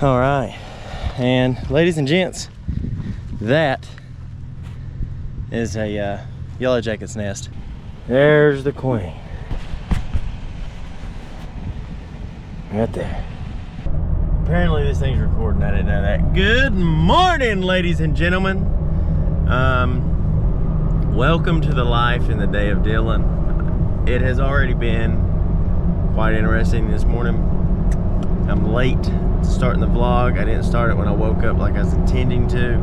All right, and ladies and gents, that is a yellow jacket's nest. There's the queen, right there. Apparently this thing's recording, I didn't know that. Good morning, ladies and gentlemen. Welcome to the life in the day of Dylan. It has already been quite interesting this morning. I'm late starting the vlog. I didn't start it when I woke up like I was intending to.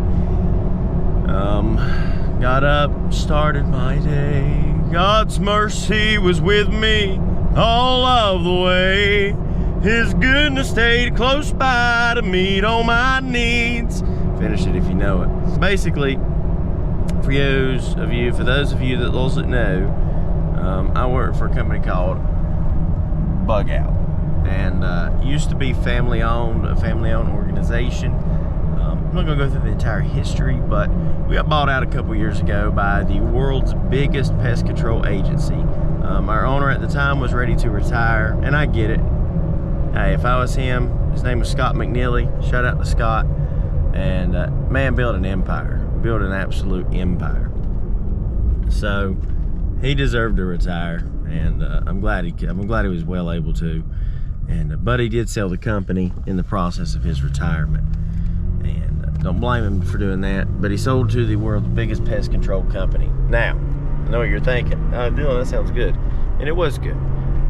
Got up, started my day. God's mercy was with me all of the way. His goodness stayed close by to meet all my needs. Finish it if you know it. Basically, for those of you that doesn't know, I work for a company called Bug Out, and used to be a family-owned organization. I'm not gonna go through the entire history, but we got bought out a couple years ago by the world's biggest pest control agency. Our owner at the time was ready to retire, and I get it. Hey, if I was him, his name was Scott McNeely. Shout out to Scott. And man, built an empire, built an absolute empire. So he deserved to retire, and I'm glad he was well able to. And but he did sell the company in the process of his retirement, and don't blame him for doing that. But he sold to the world's biggest pest control company. Now, I know what you're thinking. Dylan, that sounds good, and it was good.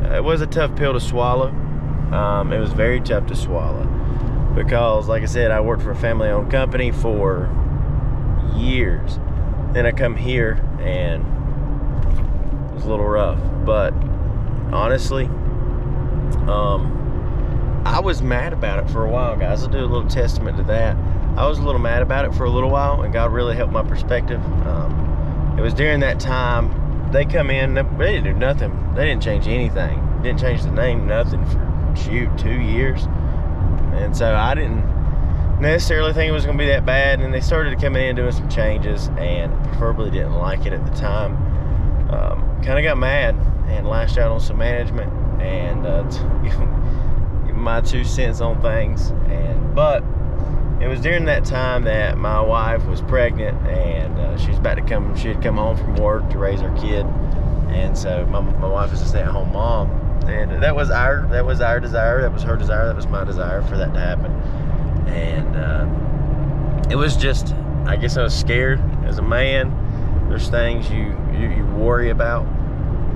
It was a tough pill to swallow. It was very tough to swallow because, like I said, I worked for a family-owned company for years. Then I come here and it was a little rough, but honestly, I was mad about it for a while, guys. I'll do a little testament to that. I was a little mad about it for a little while, and God really helped my perspective. It was during that time they come in, they didn't do nothing. They didn't change anything. Didn't change the name, nothing for, shoot, 2 years. And so I didn't necessarily think it was going to be that bad, and they started coming in doing some changes, and preferably didn't like it at the time. Kind of got mad and lashed out on some management, and give my 2 cents on things. But it was during that time that my wife was pregnant, and she had come home from work to raise our kid, and so my wife was a stay-at-home mom, and that was our desire, that was her desire, that was my desire for that to happen. And it was just, I guess I was scared as a man. There's things you worry about,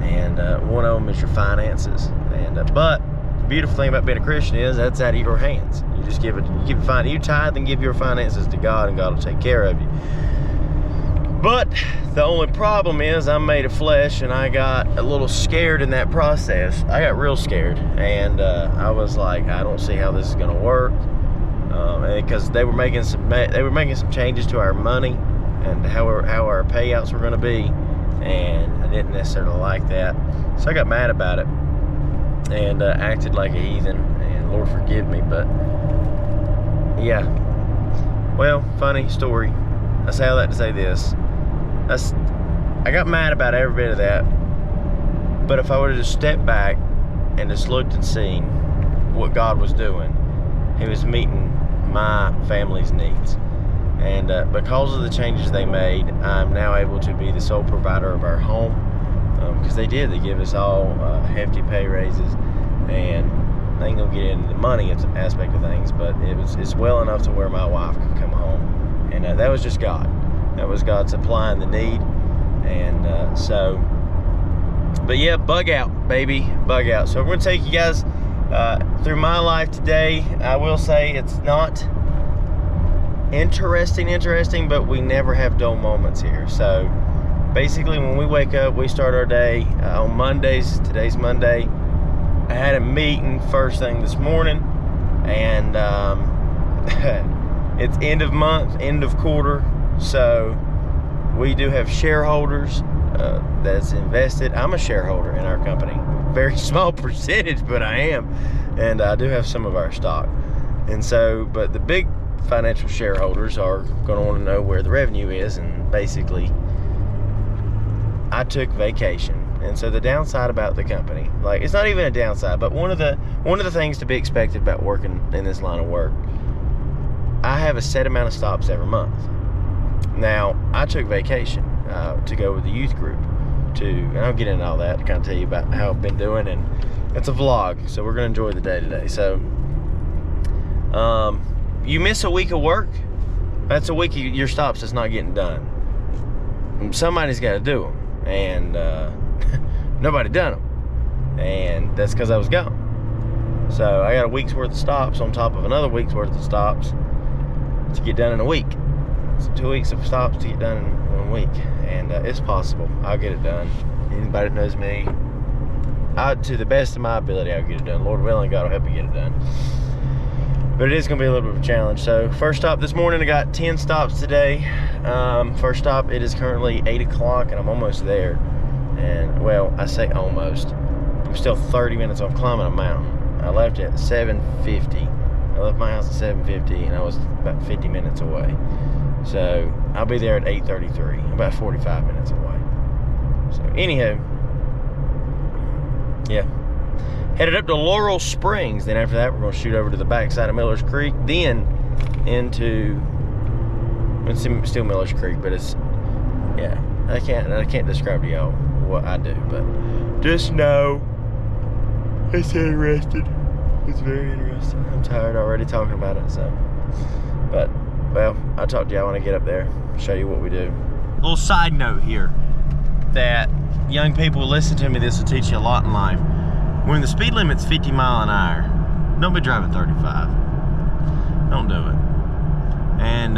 and one of them is your finances. And but the beautiful thing about being a Christian is that's out of your hands. You just you tithe and give your finances to God, and God will take care of you. But the only problem is I'm made of flesh, and I got a little scared in that process. I got real scared, and I was like, I don't see how this is gonna work, because they were making some changes to our money and how our payouts were gonna be, and I didn't necessarily like that. So I got mad about it and acted like a heathen, and Lord forgive me. But yeah, well, funny story. I say all that to say this. I got mad about every bit of that, but if I would have just stepped back and just looked and seen what God was doing, He was meeting my family's needs. And because of the changes they made, I'm now able to be the sole provider of our home, because they give us all hefty pay raises, and I ain't gonna get into the money aspect of things, but it's well enough to where my wife can come home, and that was just God. That was God supplying the need. And but yeah, Bug Out, baby, Bug Out. So we're gonna take you guys through my life today. I will say it's not interesting, but we never have dull moments here. So basically, when we wake up, we start our day on Mondays. Today's Monday. I had a meeting first thing this morning, and it's end of month, end of quarter, so we do have shareholders that's invested. I'm a shareholder in our company, very small percentage, but I am, and I do have some of our stock. And so, but the big financial shareholders are going to want to know where the revenue is, and basically I took vacation. And so the downside about the company, like, it's not even a downside, but one of the things to be expected about working in this line of work I have a set amount of stops every month. Now, I took vacation to go with the youth group and I'll get into all that to kind of tell you about how I've been doing, and it's a vlog, so we're gonna enjoy the day today. So, you miss a week of work, that's a week of your stops that's not getting done. Somebody's got to do them, and nobody done them, and that's because I was gone. So I got a week's worth of stops on top of another week's worth of stops to get done in a week. So 2 weeks of stops to get done in 1 week, and it's possible. I'll get it done. Anybody that knows me, to the best of my ability, I'll get it done. Lord willing, God will help me get it done. But it is going to be a little bit of a challenge. So first stop this morning, I got 10 stops today. First stop, it is currently 8 o'clock and I'm almost there. And well, I say almost. I'm still 30 minutes off climbing a mountain. I left at 7:50. I left my house at 7:50 and I was about 50 minutes away. So I'll be there at 8:33, about 45 minutes away. So anyhow, yeah. Headed up to Laurel Springs. Then after that, we're going to shoot over to the backside of Miller's Creek. Then into, it's still Miller's Creek, but it's, yeah, I can't describe to y'all what I do, but just know it's interesting. It's very interesting. I'm tired already talking about it, so. But, well, I'll talk to y'all when I get up there. Show you what we do. Little side note here that young people listen to me. This will teach you a lot in life. When the speed limit's 50 miles an hour, don't be driving 35. Don't do it. And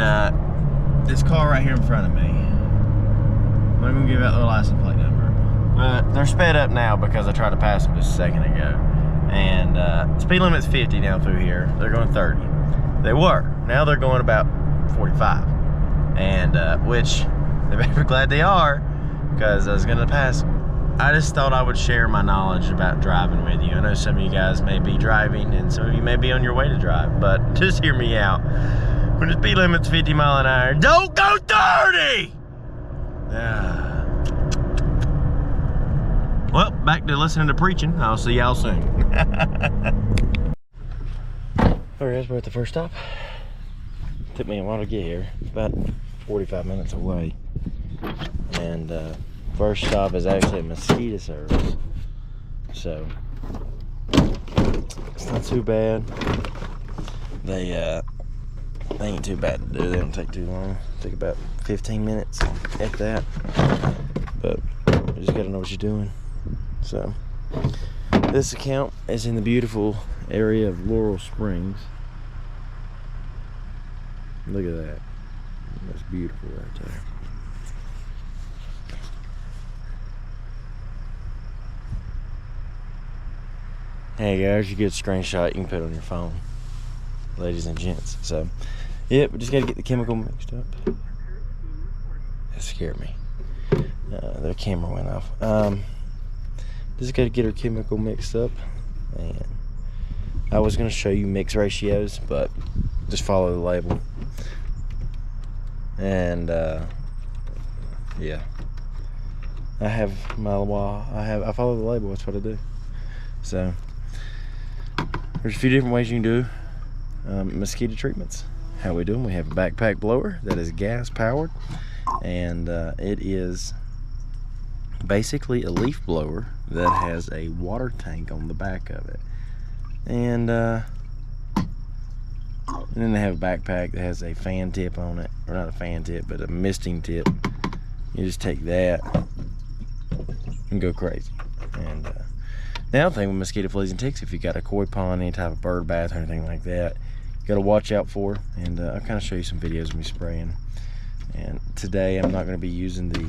this car right here in front of me, I'm not gonna give out the license plate number, but they're sped up now because I tried to pass them just a second ago. And speed limit's 50 now through here. They're going 30. They were. Now they're going about 45. And which they better be glad they are, because I was gonna pass them. I just thought I would share my knowledge about driving with you. I know some of you guys may be driving and some of you may be on your way to drive, but just hear me out. When the speed limit's 50 miles an hour, don't go 30! Well, back to listening to preaching. I'll see y'all soon. Alright guys, we're at the first stop. Took me a while to get here. It's about 45 minutes away. And first stop is actually a mosquito service, so it's not too bad. They ain't too bad to do. They don't take too long. Take about 15 minutes at that, but you just gotta know what you're doing. So this account is in the beautiful area of Laurel Springs. Look at that. That's beautiful right there. Hey guys, you get a screenshot you can put it on your phone, ladies and gents. So, yeah, we just got to get the chemical mixed up. That scared me. The camera went off. Just got to get our chemical mixed up. And I was going to show you mix ratios, but just follow the label. And yeah, I follow the label. That's what I do. So there's a few different ways you can do mosquito treatments. How we do them? We have a backpack blower that is gas powered, and it is basically a leaf blower that has a water tank on the back of it. And then they have a backpack that has a fan tip on it, or not a fan tip, but a misting tip. You just take that and go crazy. And the other thing with mosquito, fleas, and ticks, if you got a koi pond, any type of bird bath or anything like that, you got to watch out for. And I'll kind of show you some videos of me spraying. And today I'm not going to be using the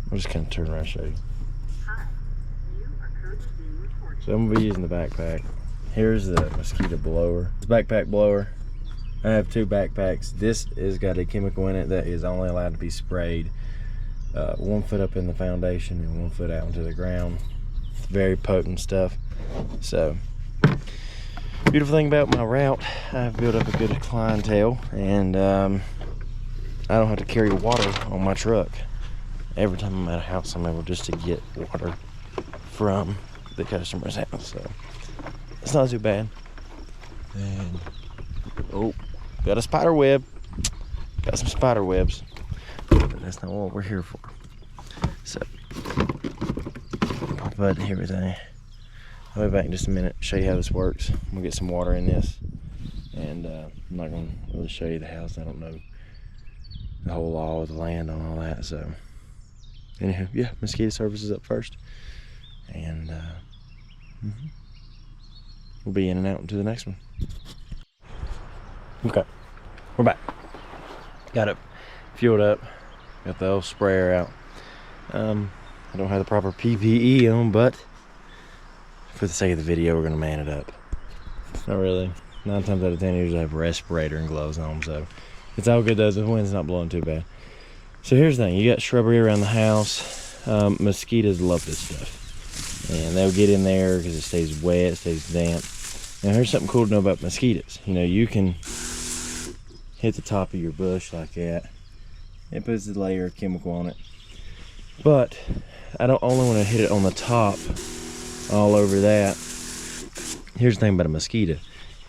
I'm just going to turn around and show you. So I'm going to be using the backpack. Here's the mosquito blower. This backpack blower, I have two backpacks. This has got a chemical in it that is only allowed to be sprayed 1 foot up in the foundation and 1 foot out into the ground. It's very potent stuff. So, beautiful thing about my route, I've built up a good clientele, and I don't have to carry water on my truck. Every time I'm at a house, I'm able just to get water from the customer's house. So it's not too bad. And oh, got a spider web. Got some spider webs. But that's not what we're here for. So, but here we go. I'll be back in just a minute, show you how this works. I'm gonna get some water in this. And I'm not gonna really show you the house. I don't know the whole law of the land on all that. So, anyhow, yeah, mosquito services up first. And we'll be in and out into the next one. Okay, we're back. Got it fueled up. Got the old sprayer out. I don't have the proper PPE on, but for the sake of the video, we're gonna man it up. Not really. 9 times out of 10, I usually have a respirator and gloves on, so it's all good though. The wind's not blowing too bad. So here's the thing: you got shrubbery around the house. Mosquitoes love this stuff, and they'll get in there because it stays wet, it stays damp. Now here's something cool to know about mosquitoes. You know, you can hit the top of your bush like that. It puts a layer of chemical on it, but I don't only want to hit it on the top all over that. Here's the thing about a mosquito: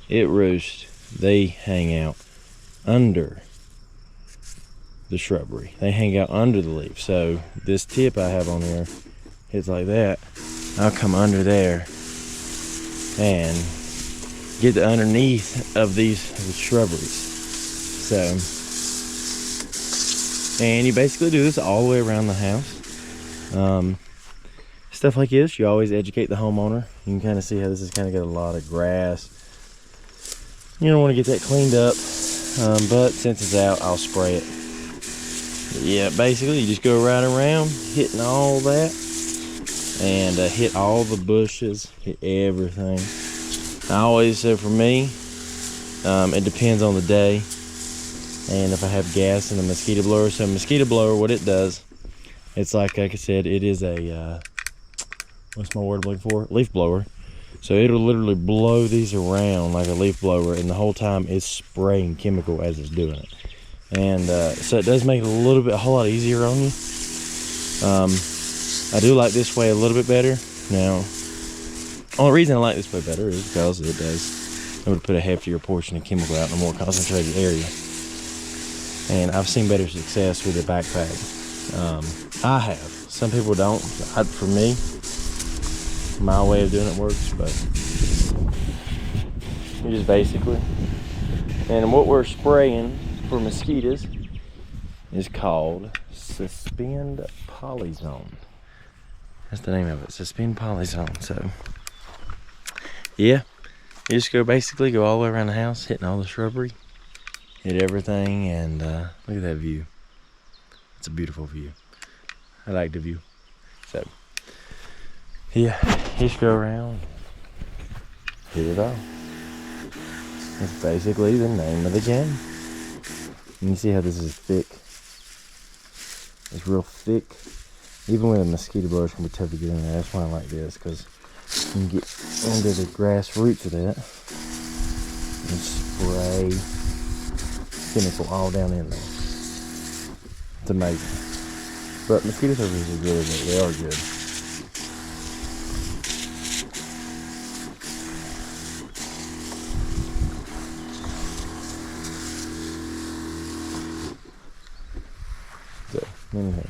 it roosts, they hang out under the shrubbery, they hang out under the leaf. So this tip I have on here hits like that. I'll come under there and get the underneath of these shrubberies. So, and you basically do this all the way around the house. Stuff like this, you always educate the homeowner. You can kind of see how this has kind of got a lot of grass. You don't want to get that cleaned up, but since it's out, I'll spray it. But yeah, basically you just go right around hitting all that, and hit all the bushes, hit everything. I always say, for me, it depends on the day and if I have gas in the mosquito blower. So mosquito blower, what it does, it's like I said, it is a what's my word I'm looking for? Leaf blower. So it'll literally blow these around like a leaf blower, and the whole time it's spraying chemical as it's doing it. And so it does make it a whole lot easier on you. I do like this way a little bit better. Now, only reason I like this way better is because it would put a heftier portion of chemical out in a more concentrated area. And I've seen better success with the backpack. I have. Some people don't. For me, my way of doing it works, but you just basically, and what we're spraying for mosquitoes is called Suspend Polyzone. That's the name of it, Suspend Polyzone. So yeah, you just basically go all the way around the house, hitting all the shrubbery, hit everything, and look at that view. It's a beautiful view. I like the view. So yeah, just go around, hit it all. That's basically the name of the game. And you see how this is thick? It's real thick. Even with a mosquito blower, it's gonna be tough to get in there. That's why I like this, because you can get under the grass roots of that and spray chemical all down in there. It's amazing. But mosquito services are really good. They are good. So, anyhow.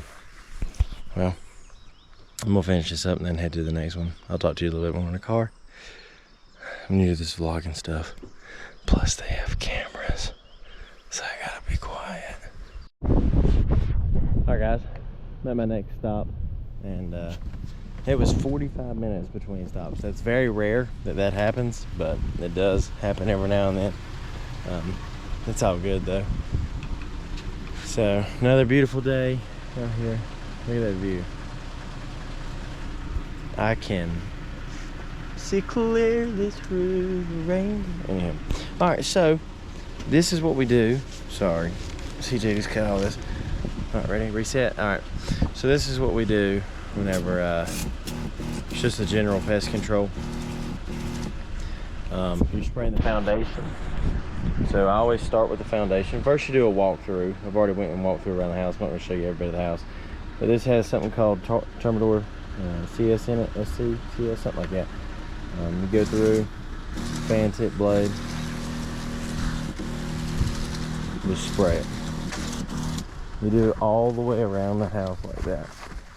Well, I'm gonna finish this up and then head to the next one. I'll talk to you a little bit more in the car. I'm new to this vlogging stuff. Plus they have cameras, so I gotta be quiet. Alright guys, I'm at my next stop, and it was 45 minutes between stops. That's very rare that happens, but it does happen every now and then. It's all good though. So another beautiful day out here. Look at that view. I can see clearly through the rain. Anyhow, all right, so this is what we do. Sorry, CJ just cut all this. All right, ready, reset. All right, so this is what we do whenever it's just a general pest control. You're spraying the foundation. So I always start with the foundation. First you do a walkthrough. I've already went and walked through around the house. I'm not going to show you every bit of the house. But this has something called Termador CS in it, SC, CS, something like that. You go through, fan tip blade, just spray it. You do it all the way around the house like that.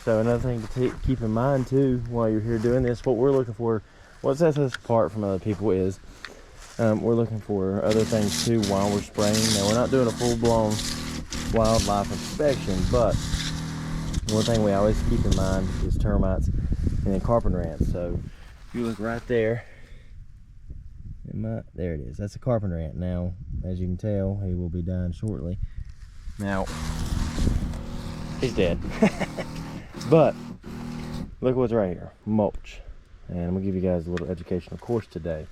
So another thing to keep in mind too, while you're here doing this, what we're looking for, what sets us apart from other people is, we're looking for other things too while we're spraying. Now we're not doing a full-blown wildlife inspection, but one thing we always keep in mind is termites and then carpenter ants. So if you look right there, there it is. That's a carpenter ant. Now, as you can tell, he will be dying shortly. Now, he's dead. But look what's right here, mulch. And I'm gonna give you guys a little educational course today.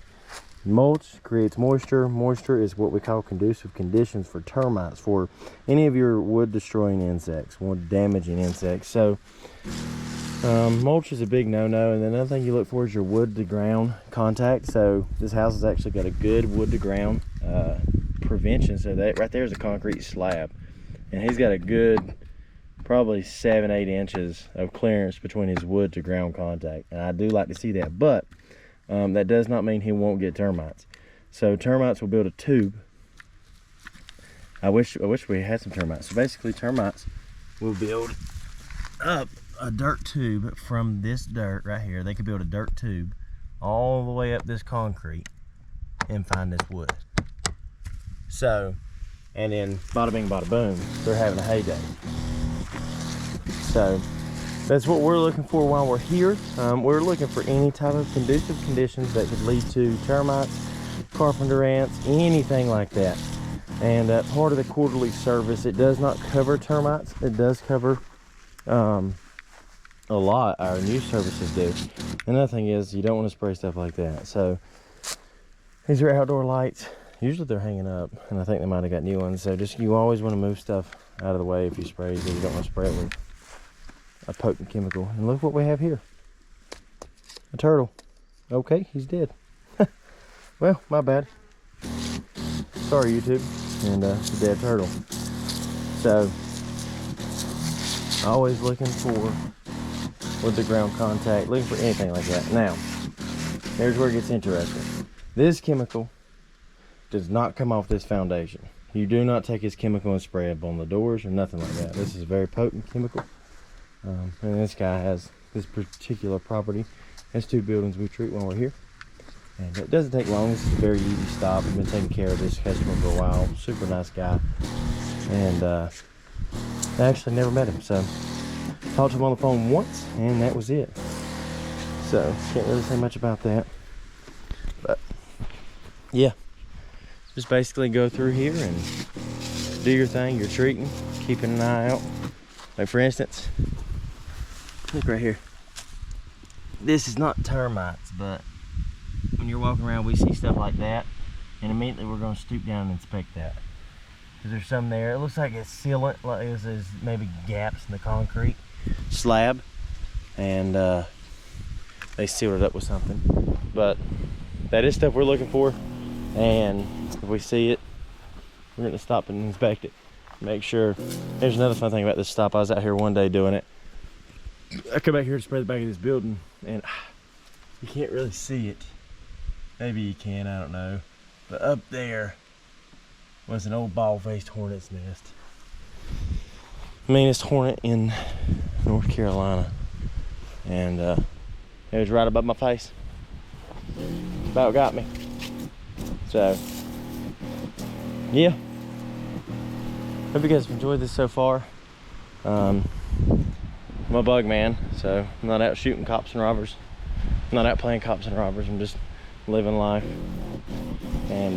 Mulch creates moisture. Moisture is what we call conducive conditions for termites, for any of your wood destroying insects, wood damaging insects. So mulch is a big no-no. And then another thing you look for is your wood to ground contact. So this house has actually got a good wood to ground prevention. So that right there is a concrete slab, and he's got a good probably 7-8 inches of clearance between his wood to ground contact, and I do like to see that. But that does not mean he won't get termites. So termites will build a tube. I wish we had some termites. So basically termites will build up a dirt tube from this dirt right here. They could build a dirt tube all the way up this concrete and find this wood. So, and then bada bing bada boom, they're having a heyday. So that's what we're looking for while we're here. We're looking for any type of conducive conditions that could lead to termites, carpenter ants, anything like that. And part of the quarterly service, it does not cover termites. It does cover a lot. Our new services do. Another thing is you don't want to spray stuff like that. So these are outdoor lights. Usually they're hanging up, and I think they might have got new ones. So just, you always want to move stuff out of the way if you spray, because you don't want to spray it with a potent chemical. And look what we have here, a turtle. Okay, he's dead. Well, my bad. Sorry, YouTube. And it's a dead turtle. So always looking for with the ground contact, looking for anything like that. Now here's where it gets interesting. This chemical does not come off this foundation. You do not take his chemical and spray it on the doors or nothing like that. This is a very potent chemical. And this guy has this particular property. There's 2 buildings we treat when we're here. And it doesn't take long. This is a very easy stop. I've been taking care of this customer for a while. Super nice guy. And I actually never met him. So talked to him on the phone once, and that was it. So can't really say much about that. But yeah, just basically go through here and do your thing. You're treating, keeping an eye out. Like for instance, look right here. This is not termites, but when you're walking around, we see stuff like that, and immediately we're going to stoop down and inspect that, because there's some there. It looks like it's sealant, like there's maybe gaps in the concrete slab, and they sealed it up with something. But that is stuff we're looking for, and if we see it, we're going to stop and inspect it. Make sure. There's another fun thing about this stop. I was out here one day doing it. I come back here to spray the back of this building, and you can't really see it. Maybe you can, I don't know. But up there was an old bald-faced hornet's nest. Meanest hornet in North Carolina. And it was right above my face. About got me. So, yeah. Hope you guys have enjoyed this so far. I'm a bug man, so I'm not out shooting cops and robbers. I'm not out playing cops and robbers. I'm just living life. And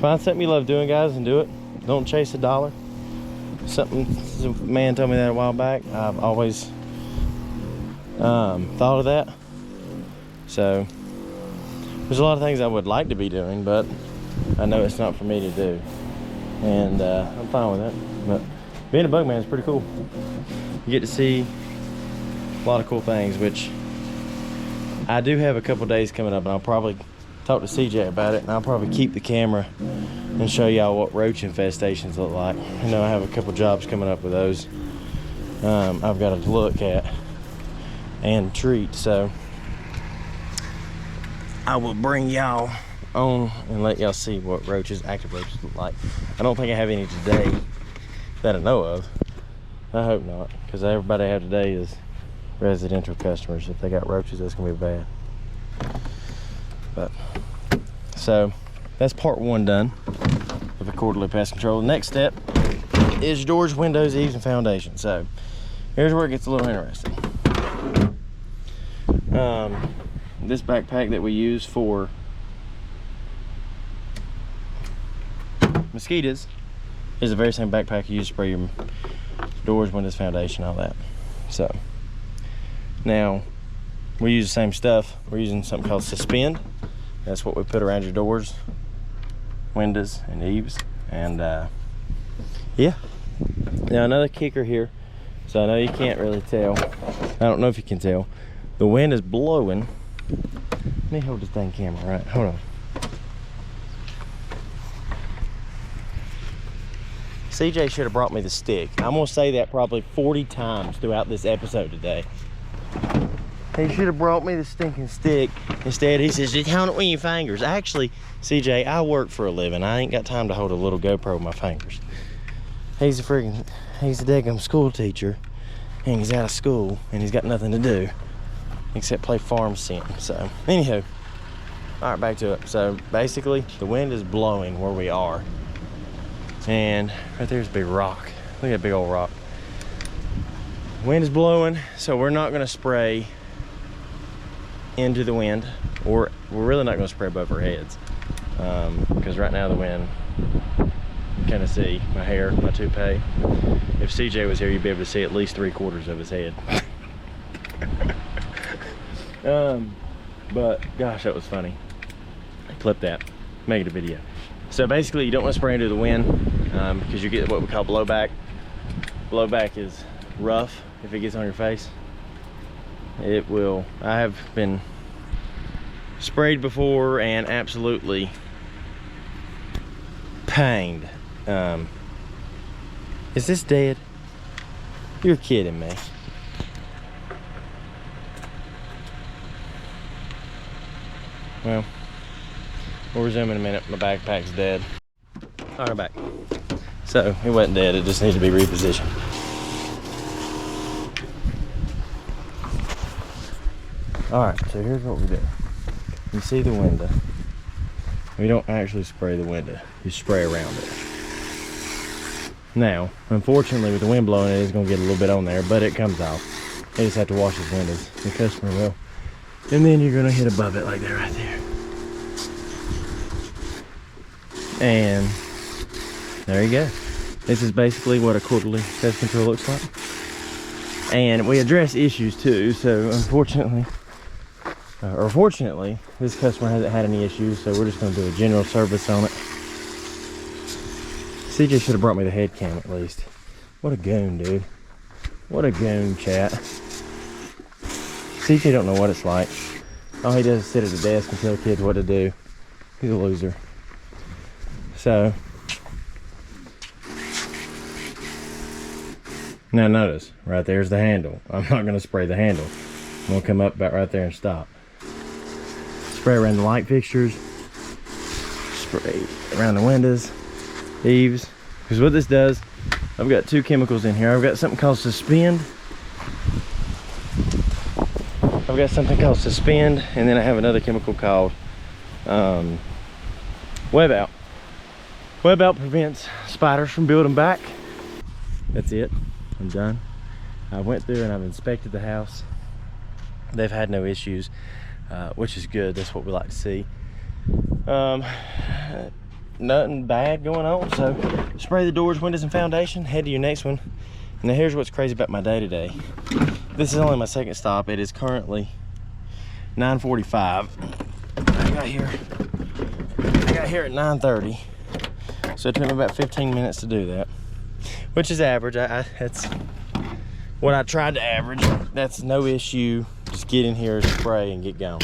find something you love doing, guys, and do it. Don't chase a dollar. A man told me that a while back. I've always thought of that. So there's a lot of things I would like to be doing, but I know it's not for me to do. And I'm fine with it. But being a bug man is pretty cool. You get to see a lot of cool things, which I do have a couple days coming up, and I'll probably talk to CJ about it, and I'll probably keep the camera and show y'all what roach infestations look like. I know I have a couple jobs coming up with those. I've got to look at and treat, so I will bring y'all on and let y'all see what roaches, active roaches, look like. I don't think I have any today that I know of. I hope not, because everybody I have today is residential customers. If they got roaches, that's gonna be bad. But so that's part one done of the quarterly pest control. The next step is doors, windows, eaves, and foundation. So here's where it gets a little interesting. This backpack that we use for mosquitoes is the very same backpack you use to spray your doors, windows, foundation, all that. So now we use the same stuff. We're using something called Suspend. That's what we put around your doors, windows, and eaves. And yeah. Now another kicker here. So I know you can't really tell. I don't know if you can tell. The wind is blowing. Let me hold this dang camera, right? Hold on. CJ should have brought me the stick. I'm gonna say that probably 40 times throughout this episode today. He should have brought me the stinking stick. Instead, he says, just hold it with your fingers. Actually, CJ, I work for a living. I ain't got time to hold a little GoPro with my fingers. He's a daggum school teacher, and he's out of school, and he's got nothing to do except play farm sim. So, anywho, all right, back to it. So, basically, the wind is blowing where we are. And right there's a big rock. Look at that big old rock. Wind is blowing, so we're not gonna spray into the wind, or we're really not gonna spray above our heads. Because right now the wind, kind of see my hair, my toupee. If CJ was here, you'd be able to see at least 3/4 of his head. But gosh, that was funny. Clip that, make it a video. So basically, you don't want to spray into the wind because you get what we call blowback. Blowback is rough if it gets on your face. It will. I have been sprayed before and absolutely pained. Is this dead? You're kidding me. Well, we'll resume in a minute. My backpack's dead. All right, back. So it wasn't dead, it just needed to be repositioned. All right, so here's what we do. You see the window. We don't actually spray the window, you spray around it. Now, unfortunately, with the wind blowing, it is gonna get a little bit on there, but it comes off. You just have to wash his windows, the customer will. And then you're gonna hit above it like that right there. And there you go. This is basically what a quarterly pest control looks like. And we address issues too, so unfortunately, or fortunately, this customer hasn't had any issues, so we're just gonna do a general service on it. CJ should have brought me the head cam at least. What a goon, dude. What a goon, chat. CJ don't know what it's like. All he does is sit at the desk and tell kids what to do. He's a loser. So, now notice, right there's the handle. I'm not gonna spray the handle. I'm gonna come up about right there and stop. Spray around the light fixtures. Spray around the windows, eaves. Because what this does, I've got two chemicals in here. I've got something called Suspend. And then I have another chemical called Web Out. Web Out prevents spiders from building back. That's it, I'm done. I went through and I've inspected the house. They've had no issues, which is good. That's what we like to see. Nothing bad going on. So spray the doors, windows, and foundation. Head to your next one. Now here's what's crazy about my day today. This is only my second stop. It is currently 9:45. I got here at 9:30. So it took me about 15 minutes to do that, which is average. That's what I tried to average. That's no issue. Just get in here, spray, and get going.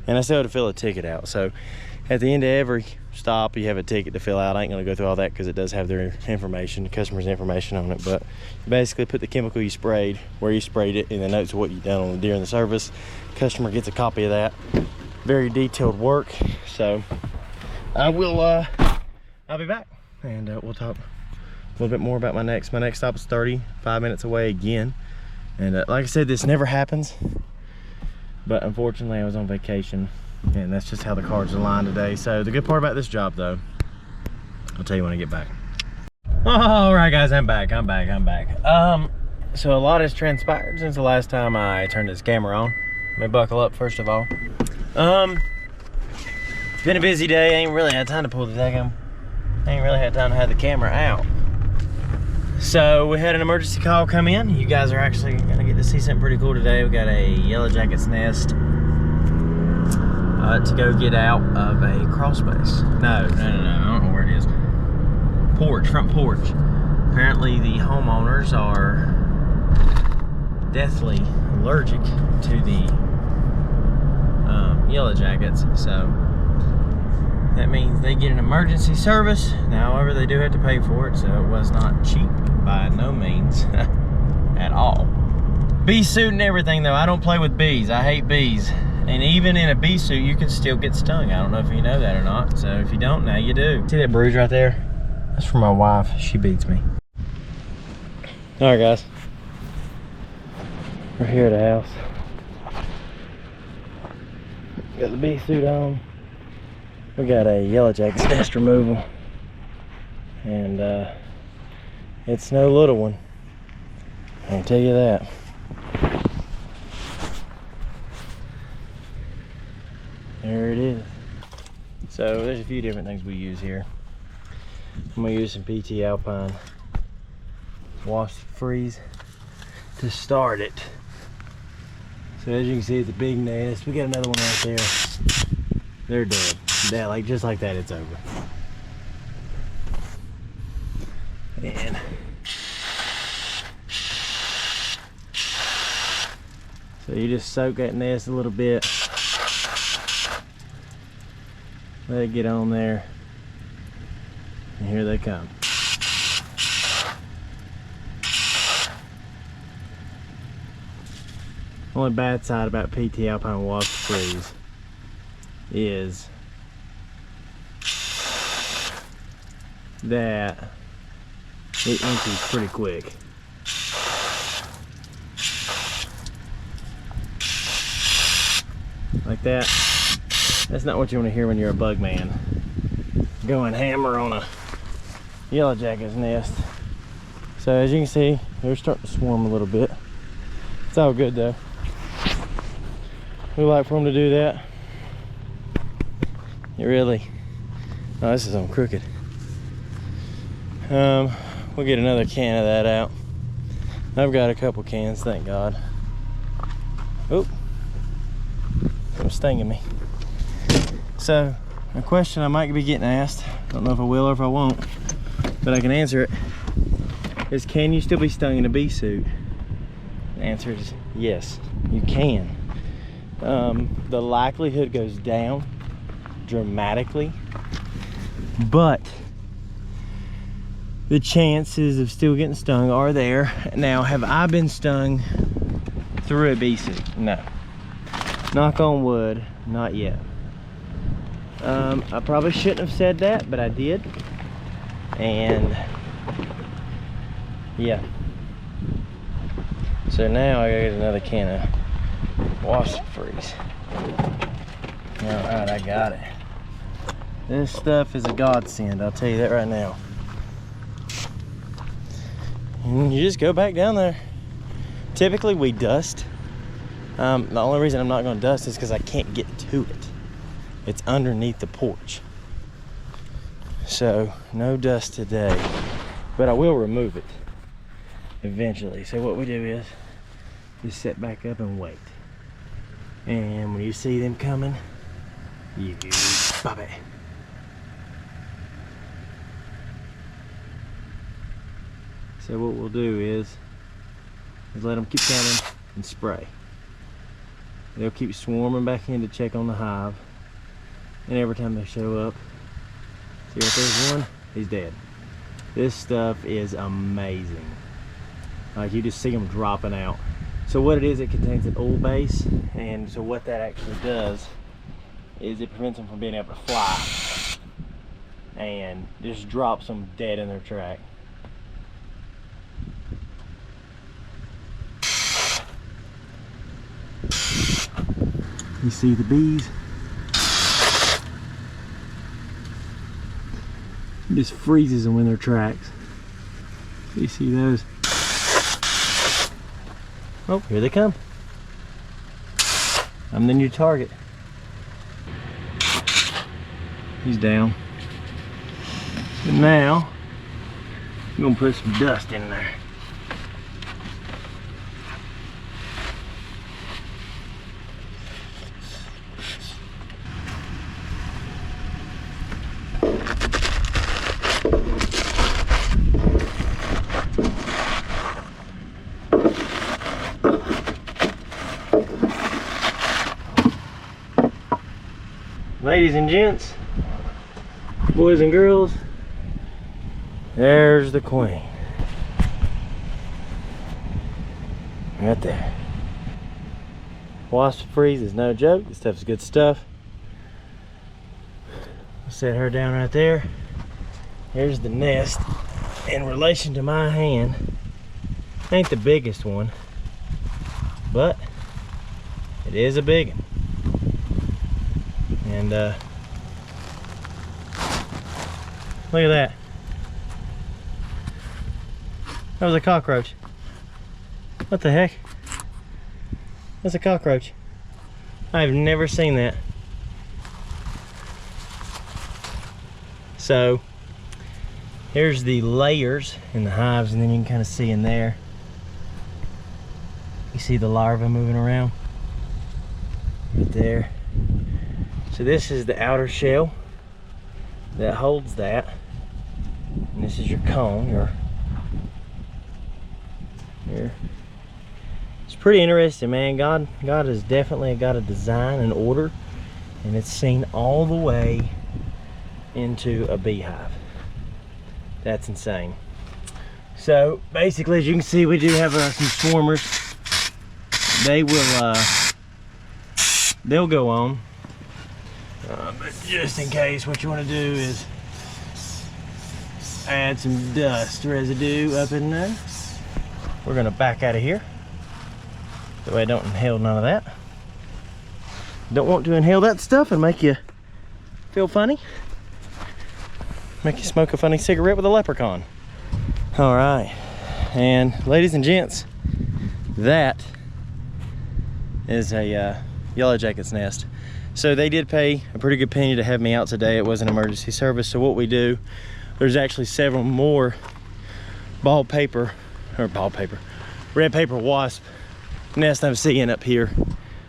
And I still had to fill a ticket out. So at the end of every stop, you have a ticket to fill out. I ain't gonna go through all that because it does have their information, the customer's information on it. But you basically put the chemical you sprayed, where you sprayed it, and the notes of what you done during the service. Customer gets a copy of that. very detailed work. So I will, I'll be back and we'll talk a little bit more about my next stop is 35 minutes away again. And like I said, this never happens, but unfortunately I was on vacation and that's just how the cards aligned today. So the good part about this job though, I'll tell you when I get back. All right guys, I'm back. So a lot has transpired since the last time I turned this camera on. Let me buckle up first of all. It's been a busy day. I ain't really had time to pull the daggum. I ain't really had time to have the camera out. So we had an emergency call come in. You guys are actually gonna get to see something pretty cool today. We got a yellow jacket's nest to go get out of a crawl space. No, I don't know where it is. Front porch. Apparently the homeowners are deathly allergic to the yellow jackets, so that means they get an emergency service. Now, however, they do have to pay for it, so it was not cheap by no means at all. Bee suit and everything though. I don't play with bees. I hate bees. And even in a bee suit, you can still get stung. I don't know if you know that or not. So if you don't, now you do. See that bruise right there? That's for my wife. She beats me. All right, guys. We're here at the house. Got the bee suit on. We got a yellow jacket's nest removal. And it's no little one. I can tell you that. There it is. So there's a few different things we use here. I'm gonna use some PT Alpine wash freeze to start it. So as you can see, it's a big nest. We got another one right there. They're dead. Yeah, like just like that, it's over. And so you just soak that nest a little bit. Let it get on there. And here they come. Only bad side about PT Alpine wash freeze is that it empties pretty quick. Like that. That's not what you want to hear when you're a bug man. Going hammer on a yellow jacket's nest. So as you can see, they're starting to swarm a little bit. It's all good though. We like for them to do that. It really, oh, this is on crooked. We'll get another can of that out. I've got a couple cans, thank God. Oh, it's stinging me. So, a question I might be getting asked, I don't know if I will or if I won't, but I can answer it, is can you still be stung in a bee suit? The answer is yes, you can. The likelihood goes down dramatically, but the chances of still getting stung are there. Now, have I been stung through a bee suit? No. Knock on wood, not yet. I probably shouldn't have said that, but I did. And yeah. So now I gotta get another can of wash freeze. Alright, I got it. This stuff is a godsend, I'll tell you that right now. And you just go back down there. Typically we dust. The only reason I'm not going to dust is because I can't get to it. It's underneath the porch. So no dust today, but I will remove it eventually. So what we do is just sit back up and wait. And when you see them coming, you pop it. So what we'll do is let them keep coming and spray. They'll keep swarming back in to check on the hive. And every time they show up, see if there's one, he's dead. This stuff is amazing. Like you just see them dropping out. So what it is, it contains an oil base. And so what that actually does is it prevents them from being able to fly and just drops them dead in their track. You see the bees? It just freezes them in their tracks. You see those? Oh, here they come. I'm the new target. He's down. And now, I'm gonna put some dust in there. Ladies and gents, boys and girls, there's the queen. Right there. Wasp freeze is no joke. This stuff's good stuff. I'll set her down right there. Here's the nest. In relation to my hand, ain't the biggest one, but it is a big one. And look at that. That was a cockroach. What the heck? That's a cockroach. I've never seen that. So here's the layers in the hives, and then you can kind of see in there. You see the larvae moving around right there. So this is the outer shell that holds that, and this is your comb. It's pretty interesting, man. God has definitely got a design and order, and it's seen all the way into a beehive. That's insane. So basically, as you can see, we do have some swarmers. They'll go on. But just in case, what you want to do is add some dust residue up in there. We're going to back out of here. That way I don't inhale none of that. Don't want to inhale that stuff and make you feel funny. Make you smoke a funny cigarette with a leprechaun. All right. And ladies and gents, that is a yellow jacket's nest. So they did pay a pretty good penny to have me out today. It was an emergency service. So what we do, there's actually several more red paper wasp nests I'm seeing up here.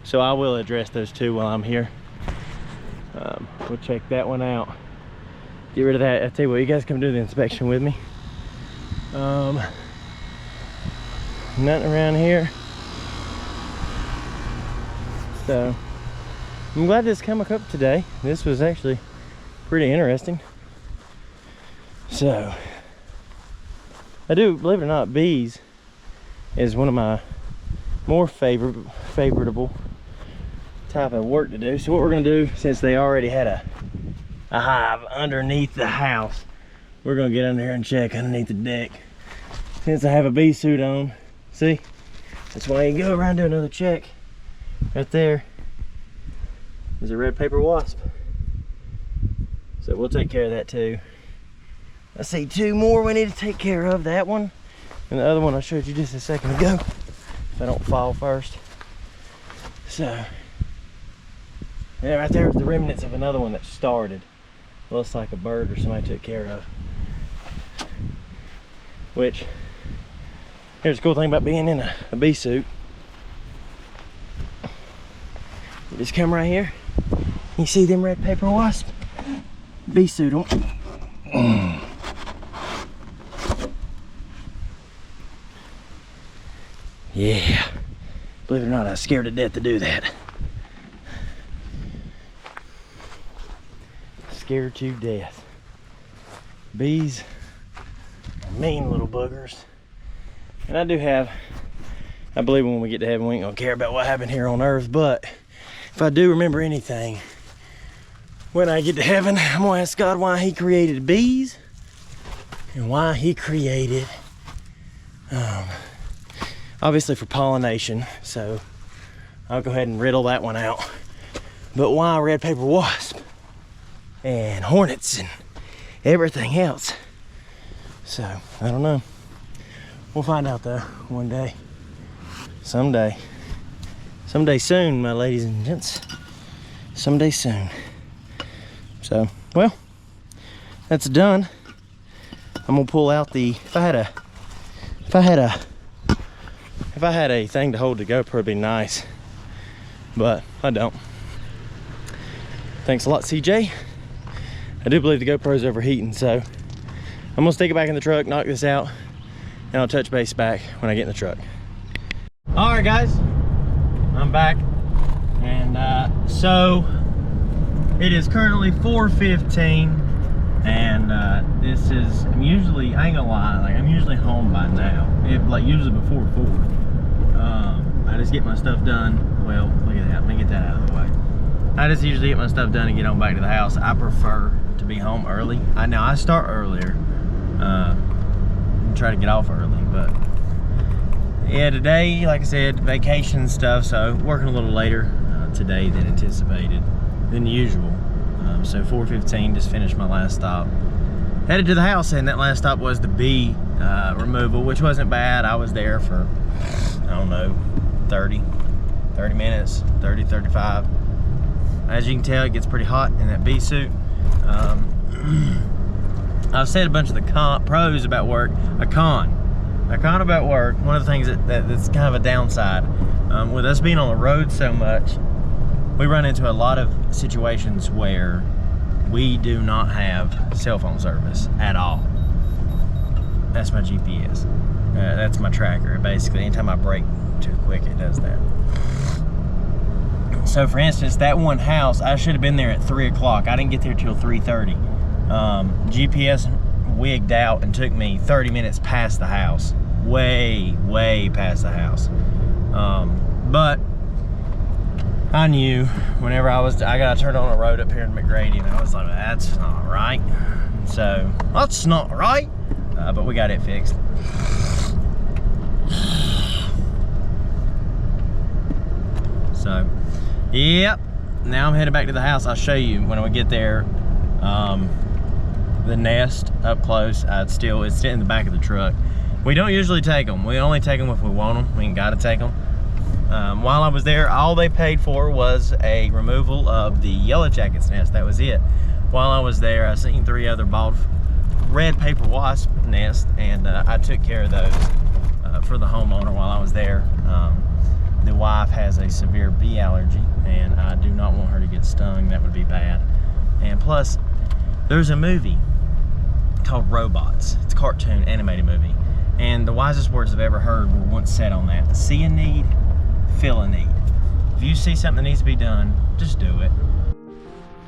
So I will address those too while I'm here. We'll check that one out. Get rid of that. I tell you what, you guys come do the inspection with me. Nothing around here. So I'm glad this came up today. This was actually pretty interesting. So I do, believe it or not, bees is one of my more favorable type of work to do. So what we're gonna do, since they already had a hive underneath the house, we're gonna get under here and check underneath the deck. Since I have a bee suit on, see, that's why you go around do another check. Right there is a red paper wasp. So we'll take care of that too. I see two more we need to take care of. That one and the other one I showed you just a second ago. If I don't fall first. So yeah, right there is the remnants of another one that started. Looks like a bird or somebody took care of. Which, here's the cool thing about being in a bee suit. You just come right here. You see them red paper wasps? Bee suit them. Yeah. Believe it or not, I was scared to death to do that. Scared to death. Bees are mean little buggers. And I do have, I believe when we get to heaven we ain't gonna care about what happened here on earth, but if I do remember anything, when I get to heaven, I'm gonna ask God why he created bees and why he created, obviously for pollination. So I'll go ahead and riddle that one out. But why red paper wasp and hornets and everything else? So I don't know. We'll find out though one day. Someday soon, my ladies and gents. Someday soon. So, well, that's done. I'm gonna pull out the, if I had a thing to hold the GoPro, it'd be nice, but I don't. Thanks a lot, CJ. I do believe the GoPro's overheating, so I'm gonna stick it back in the truck, knock this out, and I'll touch base back when I get in the truck. All right, guys, I'm back, and so it is currently 4:15, and this is, I ain't gonna lie, like I'm usually home by now, like usually before 4. I just get my stuff done. Well, look at that, let me get that out of the way. I just usually get my stuff done and get on back to the house. I prefer to be home early. Now I start earlier, and try to get off early, but yeah, today, like I said, vacation stuff, so working a little later today than anticipated, than usual. So 4:15, just finished my last stop. Headed to the house, and that last stop was the bee removal, which wasn't bad. I was there for, I don't know, 30 minutes, 30, 35. As you can tell, it gets pretty hot in that bee suit. I've said a bunch of the pros about work. A con about work, one of the things that's kind of a downside, with us being on the road so much, we run into a lot of situations where we do not have cell phone service at all. That's my GPS. That's my tracker. Basically, anytime I brake too quick, it does that. So for instance, that one house, I should have been there at 3 o'clock. I didn't get there till 3:30. GPS wigged out and took me 30 minutes past the house. Way past the house. But I knew whenever I got turned on a road up here in McGrady, and I was like, that's not right. So, that's not right. But we got it fixed. So, yep. Now I'm headed back to the house. I'll show you when we get there. The nest up close. It's in the back of the truck. We don't usually take them. We only take them if we want them. We ain't got to take them. While I was there, all they paid for was a removal of the yellow jacket's nest. That was it. While I was there, I seen 3 other bald red paper wasp nests, and I took care of those for the homeowner while I was there. The wife has a severe bee allergy, and I do not want her to get stung. That would be bad. And plus, there's a movie called Robots. It's a cartoon animated movie, and the wisest words I've ever heard were once said on that: see a need, feel a need. If you see something that needs to be done, just do it.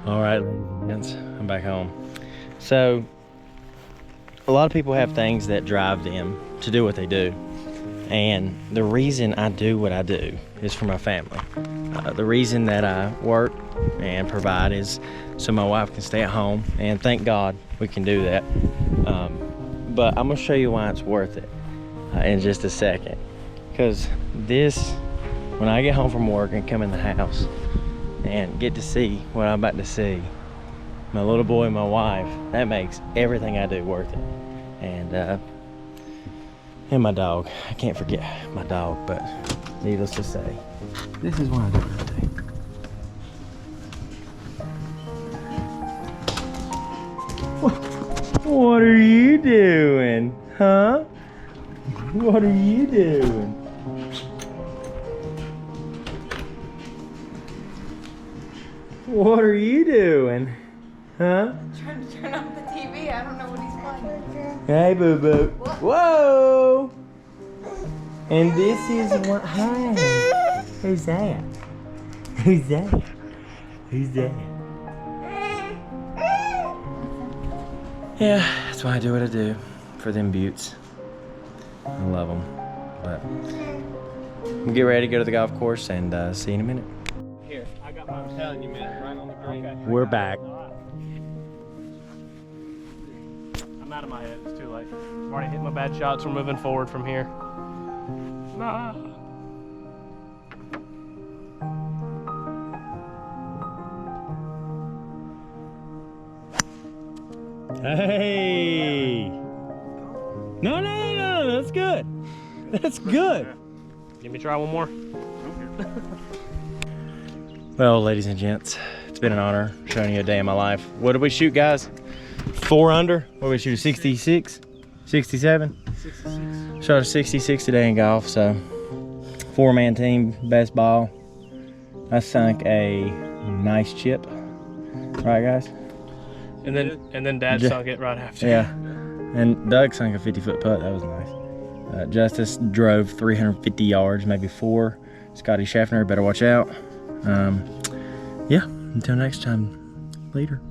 All right, ladies and gents, I'm back home. So a lot of people have things that drive them to do what they do, and the reason I do what I do is for my family. The reason that I work and provide is so my wife can stay at home, and thank God we can do that. But I'm gonna show you why it's worth it in just a second. Because when I get home from work and come in the house and get to see what I'm about to see, my little boy and my wife, that makes everything I do worth it. And my dog. I can't forget my dog, but needless to say, this is why I do what I do. What are you doing? Huh? What are you doing? What are you doing? Huh? I'm trying to turn off the TV. I don't know what he's playing. Hey, boo boo. Whoa! And this is what. Hi. Who's that? Who's that? Who's that? Yeah, that's why I do what I do for them beauts. I love them. But we'll get ready to go to the golf course and see you in a minute. Here, I got my, I'm telling you, man, right on the green. Okay. We're back. out of my head. It's too late. I've already hit my bad shots. We're moving forward from here. Nah. Hey! No, that's good. That's good. Let me try one more. Well, ladies and gents, it's been an honor showing you a day in my life. What did we shoot, guys? 4 under? What did we shoot, 66? 67? 66. Shot a 66 today in golf, so 4-man team, best ball. I sunk a nice chip. Right, guys? And then Dad sunk it right after. Yeah. And Doug sunk a 50-foot putt. That was nice. Justice drove 350 yards, maybe 4. Scotty Schaffner, better watch out. Yeah, until next time, later.